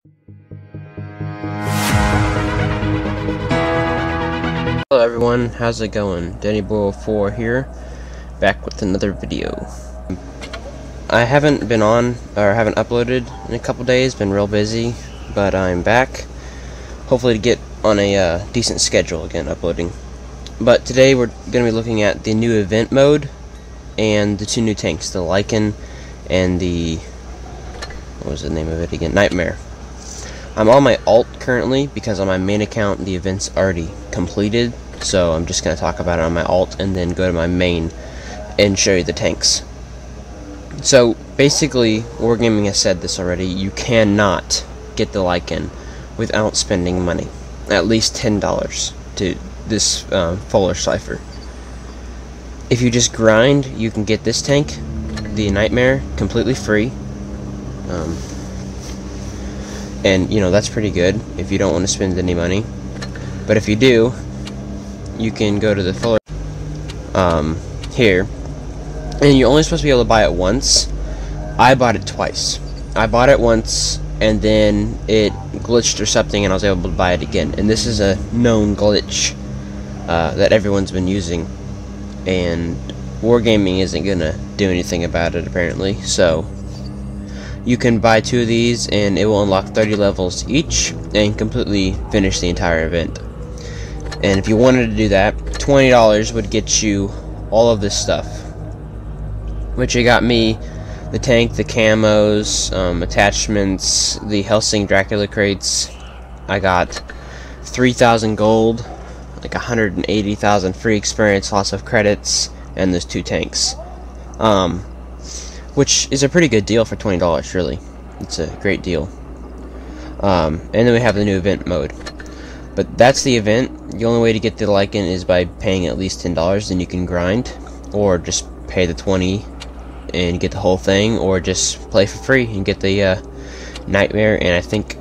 Hello everyone, how's it going? Dennyboy4 here, back with another video. I haven't been on, or haven't uploaded in a couple days, been real busy, but I'm back, hopefully to get on a decent schedule again, uploading. But today we're going to be looking at the new event mode, and the two new tanks, the Lycan and the, what was the name of it again? Nightmare. I'm on my alt currently because on my main account the event's already completed, so I'm just going to talk about it on my alt and then go to my main and show you the tanks. So basically, Wargaming has said this already, you cannot get the Lycan without spending money, at least $10 to this Fuller Cipher. If you just grind, you can get this tank, the Nightmare, completely free. And you know, that's pretty good if you don't want to spend any money. But if you do, you can go to the Fuller here, and you're only supposed to be able to buy it once. I bought it twice. I bought it once and then it glitched or something and I was able to buy it again. And this is a known glitch that everyone's been using, and Wargaming isn't gonna do anything about it apparently. So you can buy 2 of these and it will unlock 30 levels each and completely finish the entire event. And if you wanted to do that, $20 would get you all of this stuff, which it got me the tank, the camos, attachments, the Helsing Dracula crates. I got 3,000 gold, like 180,000 free experience, lots of credits, and those 2 tanks. Which is a pretty good deal for $20, really. It's a great deal. And then we have the new event mode. But that's the event. The only way to get the Lycan is by paying at least $10, then you can grind, or just pay the 20 and get the whole thing, or just play for free and get the Nightmare, and I think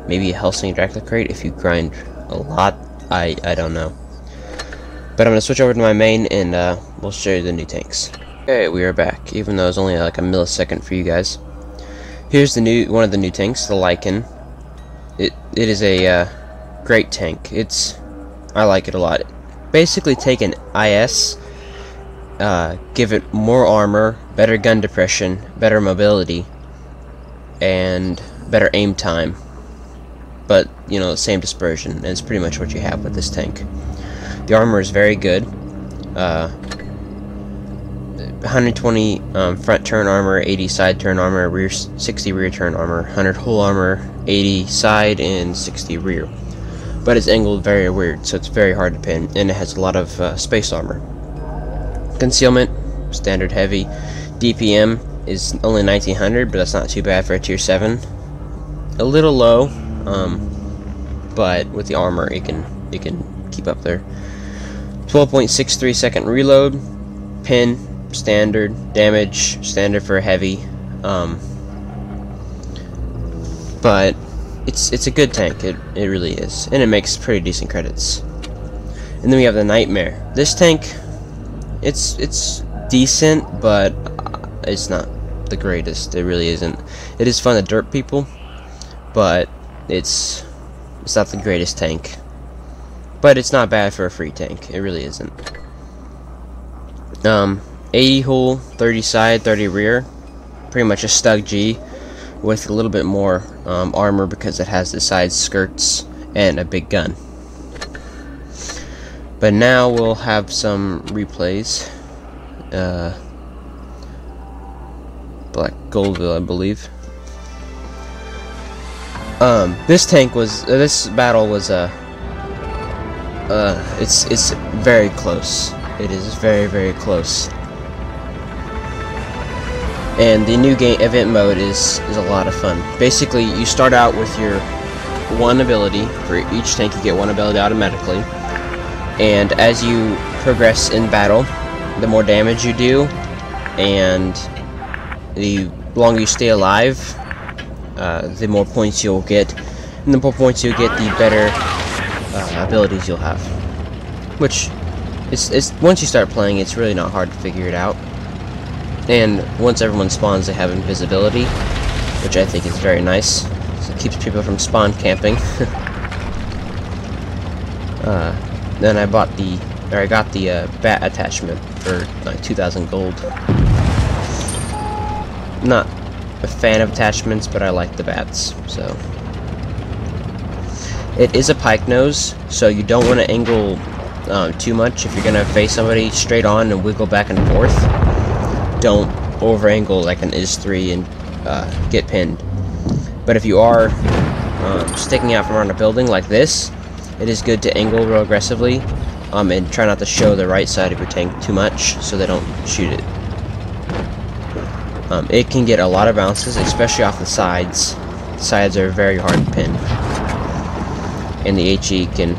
maybe a Helsing Dracula crate if you grind a lot. I don't know. But I'm going to switch over to my main and we'll show you the new tanks. Okay, we are back, even though it's only like a millisecond for you guys. Here's the one of the new tanks, the Lycan. It is a great tank. I like it a lot. Basically, take an IS, give it more armor, better gun depression, better mobility, and better aim time. But you know, the same dispersion, and it's pretty much what you have with this tank. The armor is very good. 120 front turn armor, 80 side turn armor, 60 rear turn armor, 100 hull armor, 80 side, and 60 rear. But it's angled very weird, so it's very hard to pin, and it has a lot of space armor. Concealment, standard heavy. DPM is only 1900, but that's not too bad for a tier 7. A little low, but with the armor, it can keep up there. 12.63 second reload, pin. Standard damage, standard for heavy, but it's a good tank. It really is, and it makes pretty decent credits. And then we have the Nightmare. This tank, it's decent, but it's not the greatest. It really isn't. It is fun to dirt people, but it's not the greatest tank. But it's not bad for a free tank. It really isn't. 80 hull, 30 side, 30 rear. Pretty much a Stug G with a little bit more armor because it has the side skirts and a big gun. But now we'll have some replays. Black Goldville, I believe. This battle was it's very close. It is very, very close. And the new game event mode is a lot of fun. Basically, you start out with your 1 ability. For each tank you get 1 ability automatically, and as you progress in battle, the more damage you do and the longer you stay alive, the more points you'll get, and the more points you get, the better abilities you'll have. Which it's once you start playing, it's really not hard to figure it out. And once everyone spawns, they have invisibility, which I think is very nice. So keeps people from spawn camping. Then I got the bat attachment for like 2,000 gold. Not a fan of attachments, but I like the bats, so. It is a pike nose, so you don't want to angle too much. If you're gonna face somebody straight on and wiggle back and forth, don't over angle like an IS-3 and get pinned. But if you are sticking out from around a building like this, it is good to angle real aggressively and try not to show the right side of your tank too much so they don't shoot it. It can get a lot of bounces, especially off the sides. The sides are very hard to pin. And the HE can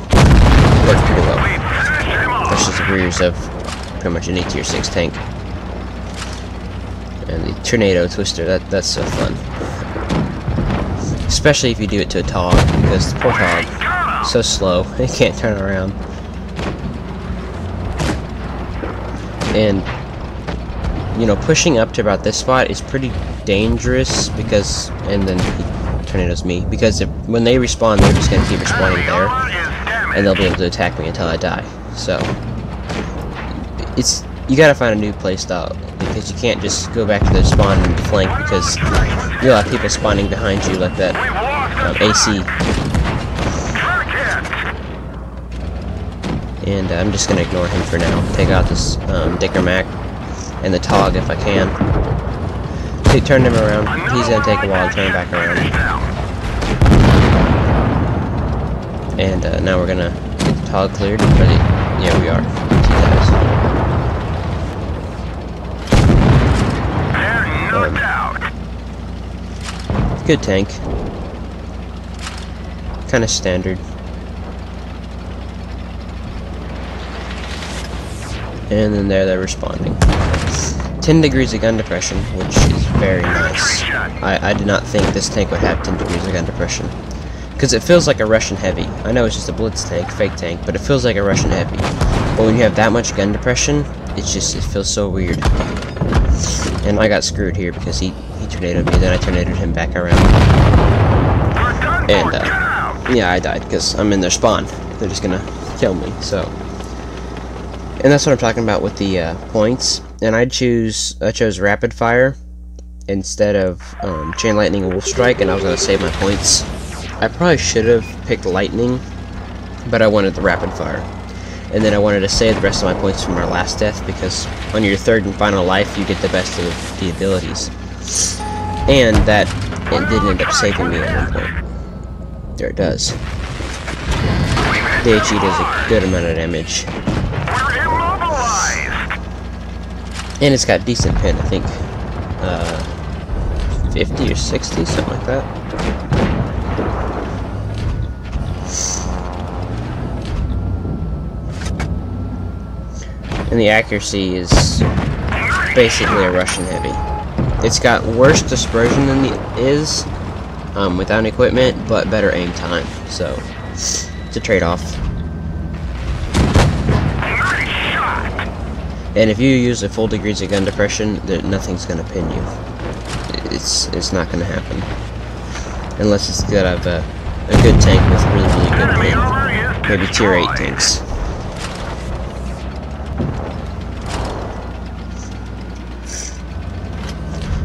work pretty well. Versus the rears of pretty much any tier 6 tank. And the tornado twister, that's so fun. Especially if you do it to a Tog, because the poor Tog is so slow, it can't turn around. And, you know, pushing up to about this spot is pretty dangerous because, and then he tornadoes me, because when they respawn, they're just going to keep respawning there, and they'll be able to attack me until I die. So, you gotta find a new playstyle, because you can't just go back to the spawn and flank, because you'll have people spawning behind you like that AC. And I'm just gonna ignore him for now. Take out this Dicker Mac and the Tog if I can. Turn him around. He's gonna take a while to turn him back around. And now we're gonna get the Tog cleared. Yeah, we are. Good tank. Kind of standard. And then they're responding. 10 degrees of gun depression, which is very nice. I did not think this tank would have 10 degrees of gun depression. Because it feels like a Russian heavy. I know it's just a Blitz tank, fake tank, but it feels like a Russian heavy. But when you have that much gun depression, it feels so weird. And I got screwed here because he tornadoed me, then I tornadoed him back around. And, yeah, I died because I'm in their spawn. They're just gonna kill me, so. And that's what I'm talking about with the points. And I chose rapid fire instead of chain lightning and wolf strike, and I was gonna save my points. I probably should have picked lightning, but I wanted the rapid fire. And then I wanted to save the rest of my points from our last death, because on your third and final life you get the best of the abilities. And that it did end up saving me at one point. There it does. The HE does a good amount of damage. And it's got decent pin, I think 50 or 60, something like that. And the accuracy is basically a Russian heavy. It's got worse dispersion than the is without equipment, but better aim time. So it's a trade-off. And if you use a full degrees of gun depression, nothing's gonna pin you. It's not gonna happen unless it's got a good tank with really good pin. Maybe tier 8 tanks.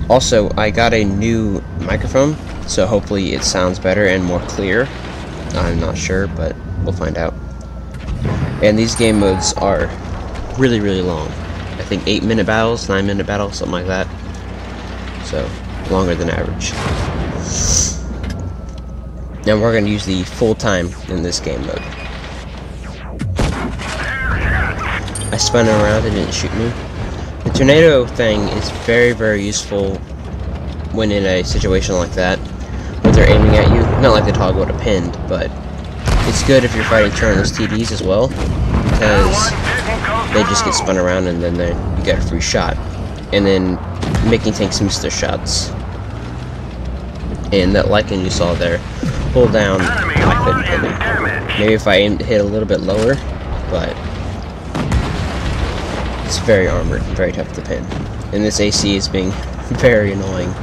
Also, I got a new microphone, so hopefully it sounds better and more clear. I'm not sure, but we'll find out. And these game modes are really long. I think 8-minute battles, 9-minute battles, something like that. So, longer than average. Now we're going to use the full time in this game mode. I spun it around, it didn't shoot me. The tornado thing is very useful when in a situation like that, where they're aiming at you. Not like the Tog would have pinned, but it's good if you're fighting turn-less TDs as well, because they just get spun around and then you get a free shot. And then making tanks miss their shots. And that Lycan you saw there, pull down, I couldn't hit him. Maybe if I aimed to hit a little bit lower, but it's very armored and very tough to pin. And this AC is being very annoying.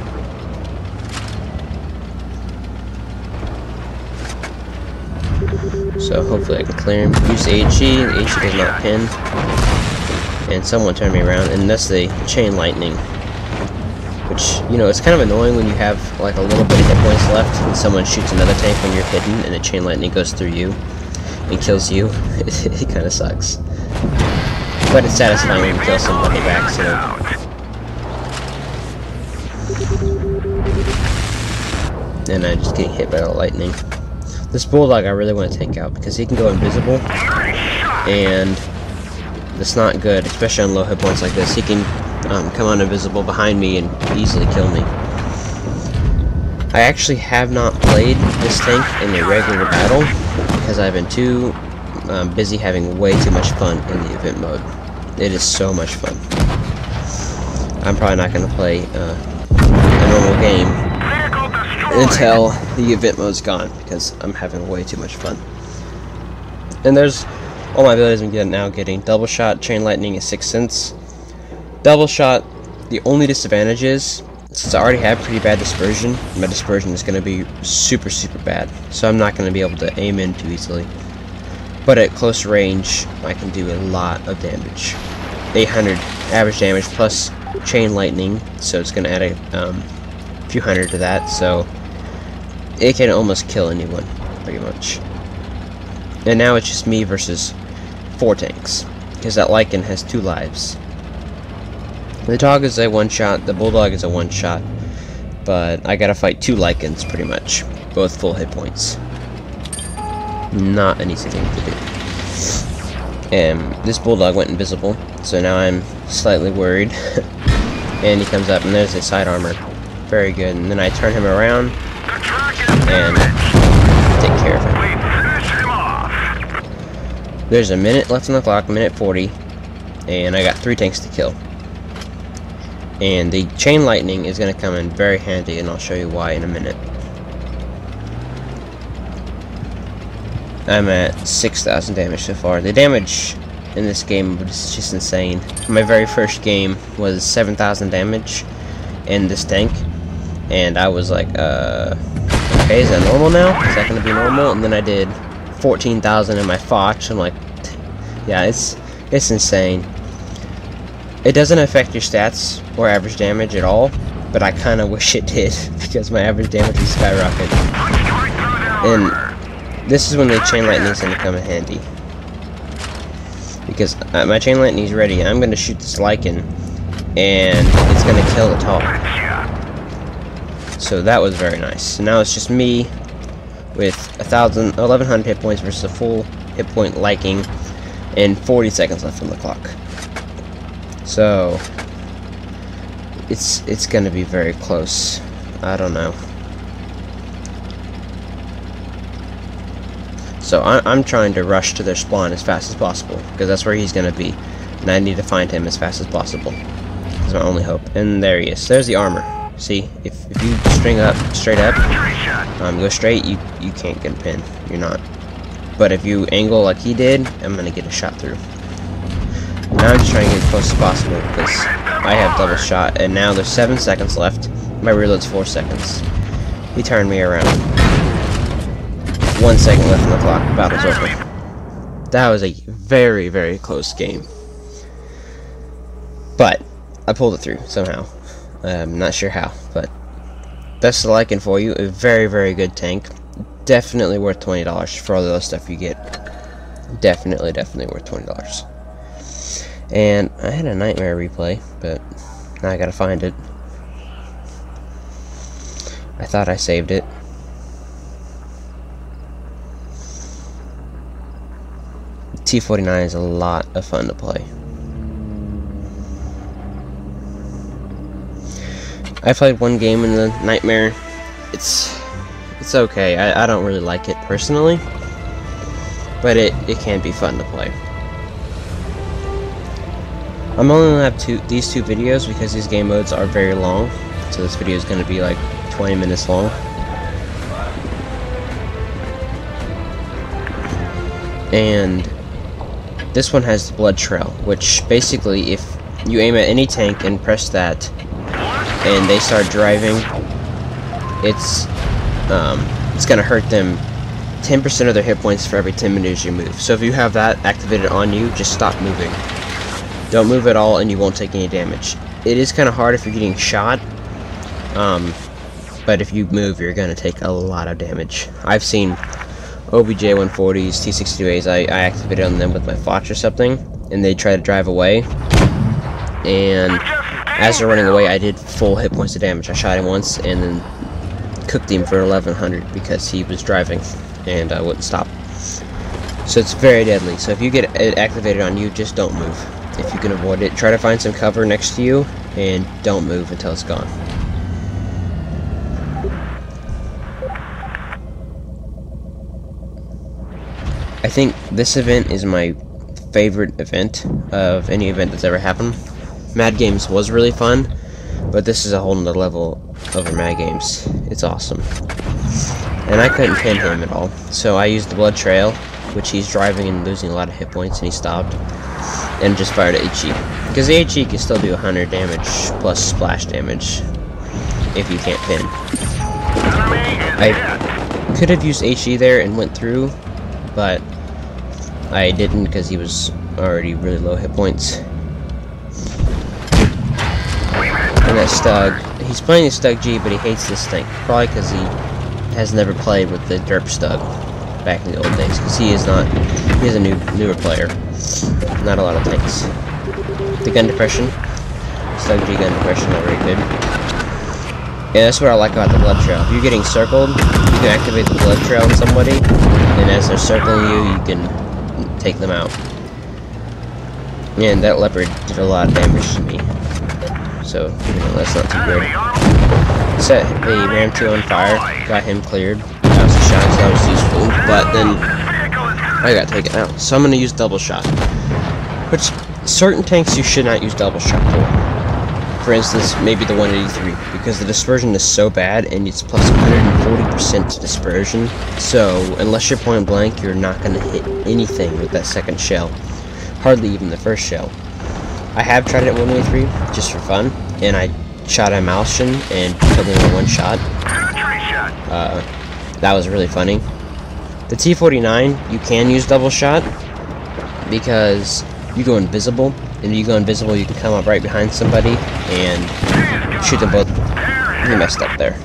So hopefully I can clear him. Use the HE. The HE does not pin. And someone turned me around, and that's the chain lightning. Which, you know, it's kind of annoying when you have like a little bit of hit points left and someone shoots another tank when you're hidden and the chain lightning goes through you and kills you. It kind of sucks. But it's satisfying when you kill somebody back, so. And I just get hit by the lightning. This Bulldog I really want to take out because he can go invisible. And that's not good, especially on low hit points like this. He can come on invisible behind me and easily kill me. I actually have not played this tank in a regular battle because I've been too busy having way too much fun in the event mode. It is so much fun. I'm probably not going to play a normal game until the event mode's gone because I'm having way too much fun. And there's all my abilities I'm now getting. Double shot, chain lightning is 6 cents. Double shot, the only disadvantage is, since I already have pretty bad dispersion, my dispersion is going to be super bad. So I'm not going to be able to aim in too easily. But at close range, I can do a lot of damage. 800 average damage plus chain lightning, so it's going to add a few hundred to that, so it can almost kill anyone, pretty much. And now it's just me versus 4 tanks, because that Lycan has 2 lives. The dog is a one-shot, the Bulldog is a one-shot, but I gotta fight 2 Lycans, pretty much. Both full hit points. Not an easy thing to do. And this Bulldog went invisible, so now I'm slightly worried. And he comes up, and there's his side armor. Very good, and then I turn him around, and take care of him. There's a minute left on the clock, minute 40, and I got 3 tanks to kill. And the chain lightning is going to come in very handy, and I'll show you why in a minute. I'm at 6,000 damage so far. The damage in this game was just insane. My very first game was 7,000 damage in this tank, and I was like, okay, is that normal now? Is that going to be normal? And then I did 14,000 in my Foch. I'm like, yeah, it's insane. It doesn't affect your stats or average damage at all, but I kind of wish it did because my average damage is skyrocketing. And this is when the chain lightning is going to come in handy, because my chain lightning is ready. I'm going to shoot this Lycan, and it's going to kill the Tog. So that was very nice. So now it's just me with 1,100 hit points versus a full hit point Lycan, and 40 seconds left on the clock. So it's gonna be very close. I don't know. So I'm trying to rush to their spawn as fast as possible, because that's where he's gonna be, and I need to find him as fast as possible. That's my only hope. And there he is. There's the armor. See, if you string up straight up, go straight, you can't get a pin. You're not. But if you angle like he did, I'm gonna get a shot through. Now I'm just trying to get as close as possible because I have double shot, and now there's 7 seconds left. My reload's 4 seconds. He turned me around. 1 second left on the clock. Battle's over. That was a very close game. But I pulled it through somehow. I'm not sure how, but best of Lycan for you. A very good tank. Definitely worth $20 for all the other stuff you get. Definitely worth $20. And I had a Nightmare replay, but now I gotta find it. I thought I saved it. T49 is a lot of fun to play. I played one game in the Nightmare. It's okay. I don't really like it personally, but it can be fun to play. I'm only going to have these two videos because these game modes are very long, so this video is going to be like 20 minutes long. And this one has the blood trail, which basically if you aim at any tank and press that and they start driving, it's gonna hurt them 10% of their hit points for every 10 meters you move. So if you have that activated on you, just stop moving. Don't move at all and you won't take any damage. It is kind of hard if you're getting shot, but if you move, you're going to take a lot of damage. I've seen OBJ 140s, T62As, I activated on them with my Fox or something, and they try to drive away, and as they're running away, I did full hit points of damage. I shot him once, and then cooked him for 1100 because he was driving, and I wouldn't stop. So it's very deadly. So if you get it activated on you, just don't move. If you can avoid it, try to find some cover next to you, and don't move until it's gone. I think this event is my favorite event of any event that's ever happened. Mad Games was really fun, but this is a whole nother level over Mad Games. It's awesome. And I couldn't pin him at all, so I used the Blood Trail, which he's driving and losing a lot of hit points, and he stopped, and just fired at HE. Because the HE can still do 100 damage plus splash damage if you can't pin. I could have used HE there and went through, but I didn't because he was already really low hit points. And that Stug, he's playing the Stug G, but he hates this thing. Probably because he has never played with the derp Stug back in the old days. Because he is a newer player. Not a lot of tanks. The gun depression, Stug G gun depression, not very good. Yeah, that's what I like about the Blood Trail. If you're getting circled, you can activate the Blood Trail on somebody, and as they're circling you, you can take them out. And that leopard did a lot of damage to me, so you know, that's not too good. Set the Ram 2 on fire, got him cleared. That was a shot, so that was useful, but then I got taken out. So I'm going to use double shot, which certain tanks you should not use double shot for. For instance, maybe the 183, because the dispersion is so bad, and it's plus 140% dispersion, so unless you're point blank, you're not going to hit anything with that second shell. Hardly even the first shell. I have tried it at 183, just for fun, and I shot a Malshin and killed him in one shot. That was really funny. The T49, you can use double shot, because you go invisible. And if you go invisible, you can come up right behind somebody and shoot them both. He messed up there.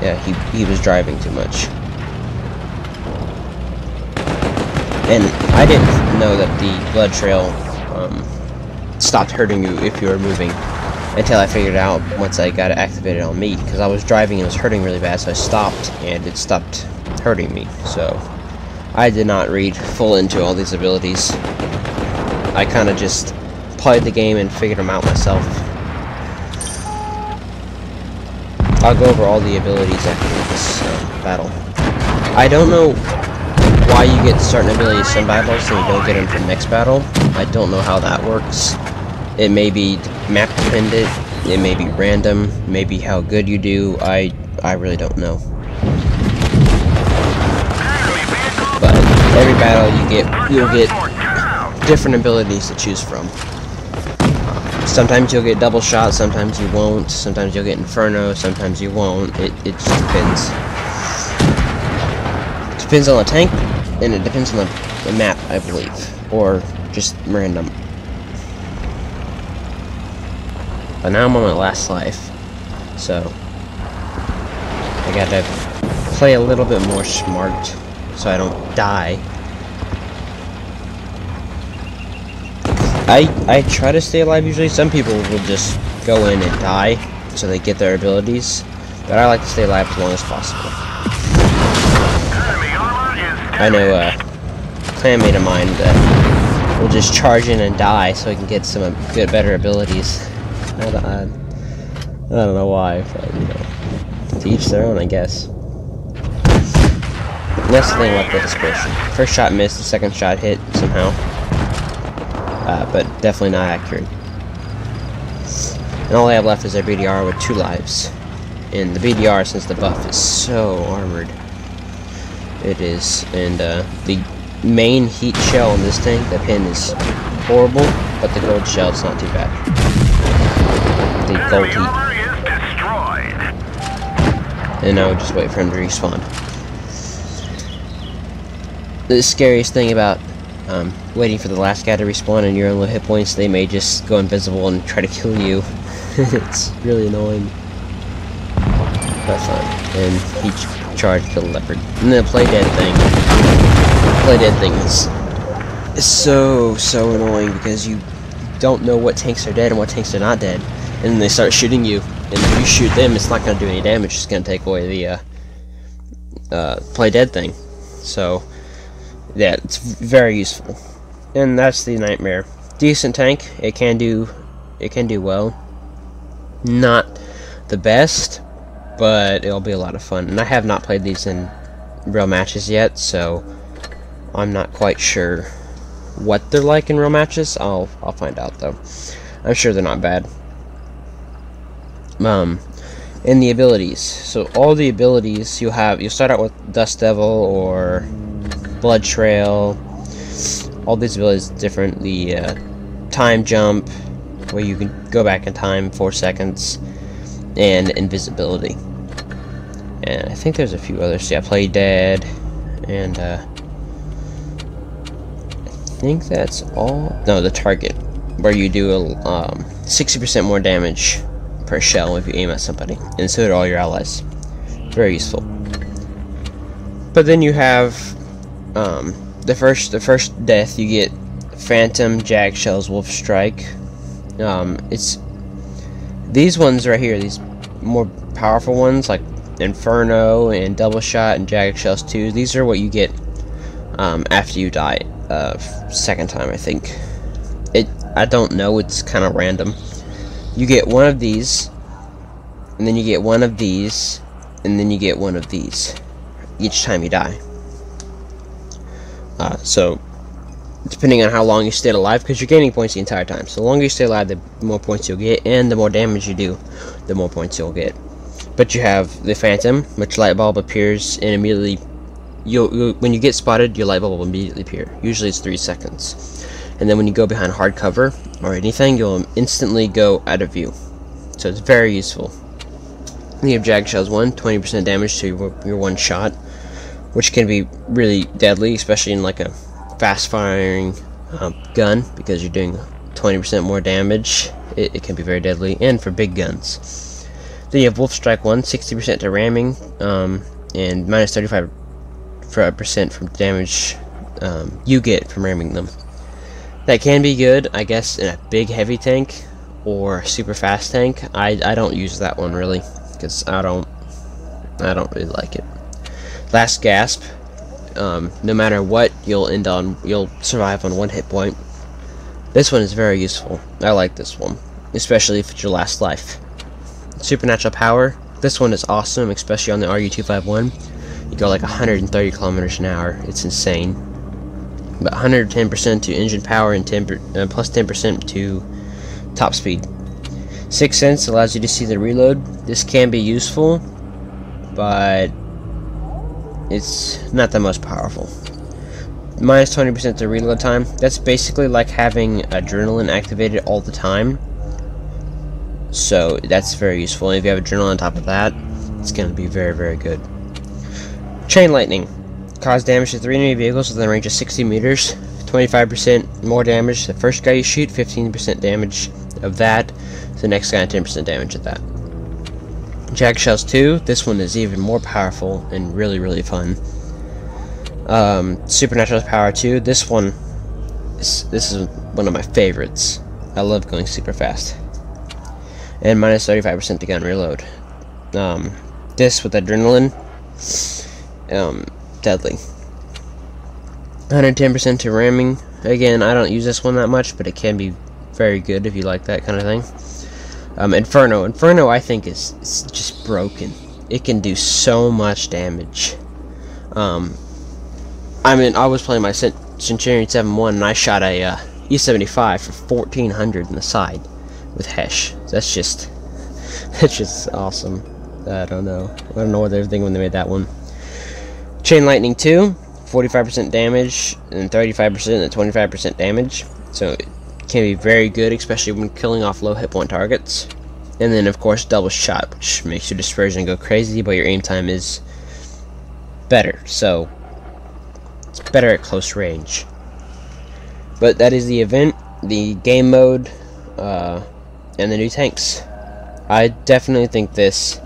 Yeah, he was driving too much. And I didn't know that the Blood Trail stopped hurting you if you were moving until I figured it out once I got it activated on me. Because I was driving and it was hurting really bad, so I stopped and it stopped hurting me. So I did not read full into all these abilities. I kind of just played the game and figured them out myself. I'll go over all the abilities after this battle. I don't know why you get certain abilities some battles and you don't get them for the next battle. I don't know how that works. It may be map dependent, it may be random, maybe how good you do. I really don't know. But every battle you'll get different abilities to choose from. Sometimes you'll get double shot, sometimes you won't, sometimes you'll get Inferno, sometimes you won't. It just depends. It depends on the tank, and it depends on the map, I believe. Or just random. But now I'm on my last life, so I gotta play a little bit more smart so I don't die. I try to stay alive usually. Some people will just go in and die so they get their abilities, but I like to stay alive as long as possible. I know a clanmate of mine that will just charge in and die so he can get some better abilities. I don't know why, but you know, to each their own, I guess. And that's the thing about the dispersion. First shot missed, the second shot hit somehow. But definitely not accurate. And all I have left is their BDR with 2 lives. And the BDR, since the buff is so armored, it is. And the main heat shell on this tank, the pin is horrible, but the gold shell is not too bad. The gold heat. and I would just wait for him to respawn. The scariest thing about waiting for the last guy to respawn and you're on low hit points, they may just go invisible and try to kill you. It's really annoying. But fun. And he charged the leopard. And the play dead thing is so annoying because you don't know what tanks are dead and what tanks are not dead. And then they start shooting you. And if you shoot them, it's not going to do any damage. It's going to take away the play dead thing. So yeah, it's very useful. And that's the Nightmare. Decent tank. It can do well. Not the best, but it'll be a lot of fun. And I have not played these in real matches yet, so I'm not quite sure what they're like in real matches. I'll find out though. I'm sure they're not bad. And the abilities. So all the abilities you'll start out with Dust Devil or Blood Trail. All these abilities are different. The time jump, where you can go back in time 4 seconds, and invisibility. And I think there's a few others. Yeah, Play Dead, and I think that's all. No, the target, where you do 60% more damage per shell if you aim at somebody, and so do all your allies. Very useful. But then you have the first death. You get Phantom, Jag Shells, Wolf Strike. It's these ones right here, these more powerful ones like Inferno and Double Shot and Jag Shells 2. These are what you get after you die second time, I think. I don't know, it's kind of random. You get one of these, and then you get one of these, and then you get one of these each time you die. So depending on how long you stayed alive, because you're gaining points the entire time. So the longer you stay alive, the more points you'll get, and the more damage you do, the more points you'll get. But you have the Phantom, which light bulb appears, and immediately, when you get spotted, your light bulb will immediately appear. Usually it's 3 seconds. And then when you go behind hard cover or anything, you'll instantly go out of view. So it's very useful. You have Jag Shells 1, 20% damage to your one shot, which can be really deadly, especially in like a fast firing gun, because you're doing 20% more damage. It can be very deadly, and for big guns. Then you have Wolf Strike 1, 60% to ramming, and minus 35% from damage you get from ramming them. That can be good, I guess, in a big heavy tank or super fast tank. I don't use that one really, because I don't really like it. Last Gasp. No matter what, you'll survive on 1 hit point. This one is very useful. I like this one, especially if it's your last life. Supernatural Power. This one is awesome, especially on the RU-251. You go like 130 kilometers an hour. It's insane. But 110% to engine power and plus 10% to top speed. 6th Sense allows you to see the reload. This can be useful, but it's not the most powerful. Minus 20% to reload time. That's basically like having adrenaline activated all the time. So that's very useful. And if you have adrenaline on top of that, it's going to be very good. Chain Lightning. Cause damage to 3 enemy vehicles within a range of 60 meters. 25% more damage to the first guy you shoot. 15% damage of that. To the next guy, 10% damage of that. Jag Shells 2. This one is even more powerful and really fun. Supernatural Power 2. This one, this is one of my favorites. I love going super fast. And minus 35% to gun reload. This with adrenaline, deadly. 110% to ramming. Again, I don't use this one that much, but it can be very good if you like that kind of thing. Inferno. Inferno, I think, is just broken. It can do so much damage. I mean, I was playing my Centurion 7-1, and I shot a E75 for 1400 in the side with Hesh. That's just awesome. I don't know what they were thinking when they made that one. Chain Lightning 2, 45% damage and 35% and 25% damage. So it can be very good, especially when killing off low hit point targets. And then of course double shot, which makes your dispersion go crazy, but your aim time is better, so it's better at close range. But that is the event, the game mode, and the new tanks. I definitely think this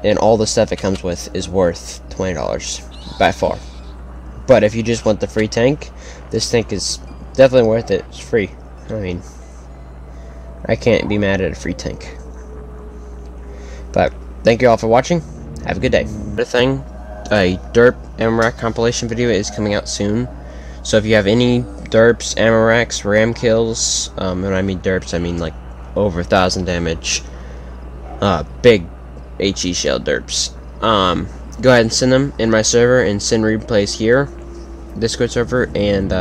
and all the stuff it comes with is worth $20 by far. But if you just want the free tank, this tank is definitely worth it. It's free. I mean, I can't be mad at a free tank. But thank you all for watching. Have a good day. Another thing, a derp ammo rack compilation video is coming out soon. So if you have any derps, ammo racks, ram kills, when I mean derps, I mean like over 1,000 damage, big HE shell derps. Go ahead and send them in my server and send replays here, Discord server, and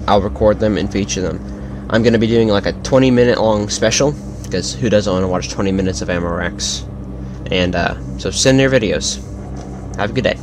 I'll record them and feature them. I'm going to be doing like a 20-minute long special, because who doesn't want to watch 20 minutes of ammo racks? And so send your videos. Have a good day.